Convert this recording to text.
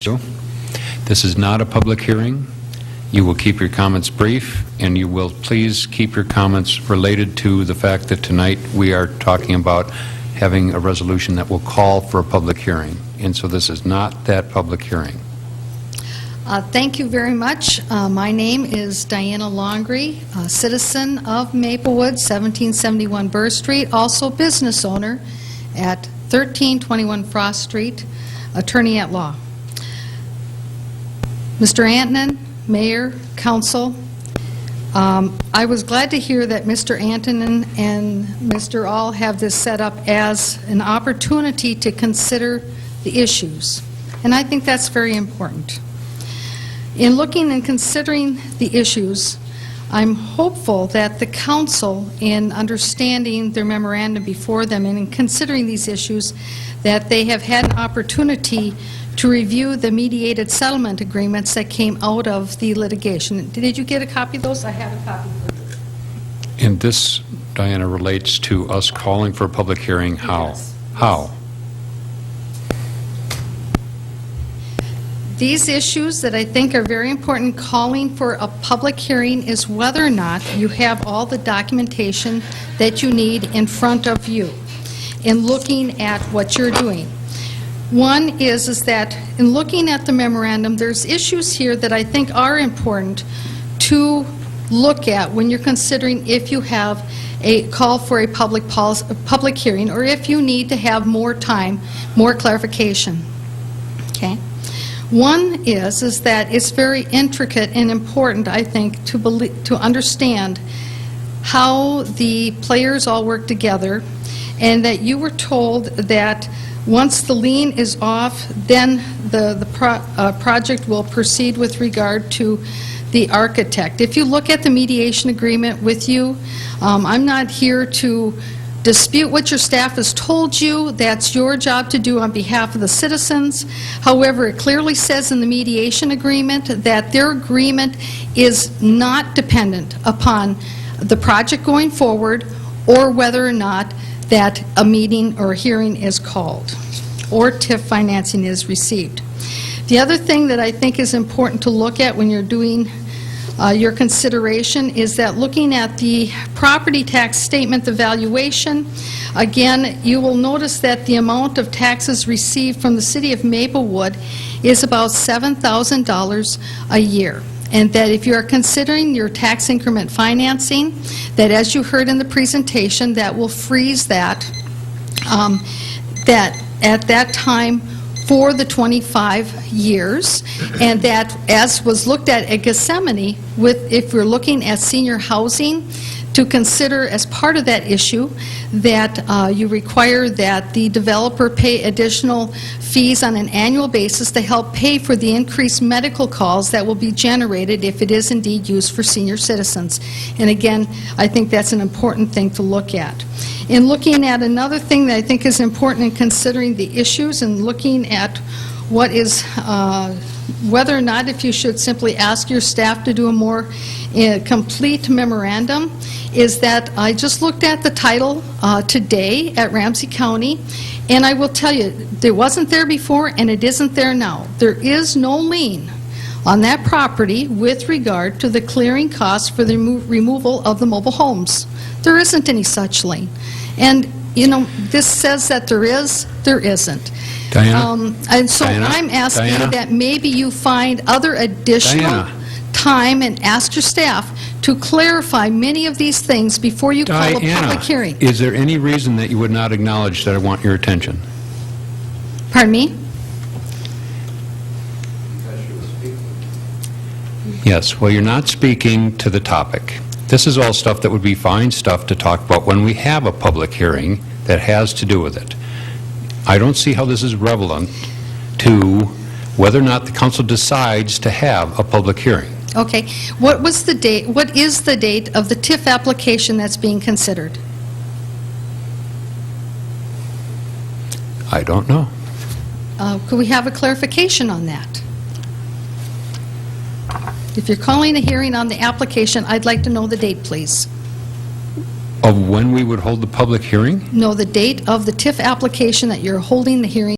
This is not a public hearing. You will keep your comments brief, and you will please keep your comments related to the fact that tonight we are talking about having a resolution that will call for a public hearing. And so this is not that public hearing. Thank you very much. My name is Diana Longry, a citizen of Maplewood, 1771 Burr Street, also business owner at 1321 Frost Street, attorney at law. Mr. Antonin, Mayor, Council, I was glad to hear that Mr. Antonin and Mr. All have this set up as an opportunity to consider the issues, and I think that's very important. In looking and considering the issues, I'm hopeful that the Council, in understanding their memorandum before them and in considering these issues, that they have had an opportunity to review the mediated settlement agreements that came out of the litigation. Did you get a copy of those? I have a copy for you. And this, Diana, relates to us calling for a public hearing. How? Yes. How? These issues that I think are very important, calling for a public hearing, is whether or not you have all the documentation that you need in front of you in looking at what you're doing. One is that in looking at the memorandum, there's issues here that I think are important to look at when you're considering if you have a call for a public hearing, or if you need to have more time, more clarification. Okay? One is that it's very intricate and important, I think, to understand how the players all work together, and that you were told that once the lien is off, then the project will proceed with regard to the architect. If you look at the mediation agreement with you, I'm not here to dispute what your staff has told you. That's your job to do on behalf of the citizens. However, it clearly says in the mediation agreement that their agreement is not dependent upon the project going forward, or whether or not that a meeting or a hearing is called or TIF financing is received. The other thing that I think is important to look at when you're doing your consideration is that looking at the property tax statement, the valuation, again, you will notice that the amount of taxes received from the City of Maplewood is about $7,000 a year. And that if you are considering your tax increment financing, that as you heard in the presentation, that will freeze that, that at that time for the 25 years, and that, as was looked at Gethsemane, if we're looking at senior housing, to consider as part of that issue that you require that the developer pay additional fees on an annual basis to help pay for the increased medical calls that will be generated if it is indeed used for senior citizens. And again, I think that's an important thing to look at. In looking at another thing that I think is important in considering the issues and looking at what is, whether or not if you should simply ask your staff to do a more complete memorandum, is that I just looked at the title today at Ramsey County, and I will tell you, it wasn't there before and it isn't there now. There is no lien on that property with regard to the clearing costs for the removal of the mobile homes. There isn't any such lien. And, you know, this says that there is, there isn't. Diana? And so Diana? I'm asking Diana? that maybe you find other additional Diana? time and ask your staff to clarify many of these things before you call a public hearing. Is there any reason that you would not acknowledge that I want your attention? Pardon me? Yes, well, you're not speaking to the topic. This is all stuff that would be fine stuff to talk about when we have a public hearing that has to do with it. I don't see how this is relevant to whether or not the council decides to have a public hearing. Okay. What was the date, what is the date of the TIF application that's being considered? I don't know. Could we have a clarification on that? If you're calling a hearing on the application, I'd like to know the date, please. Of when we would hold the public hearing? No, the date of the TIF application that you're holding the hearing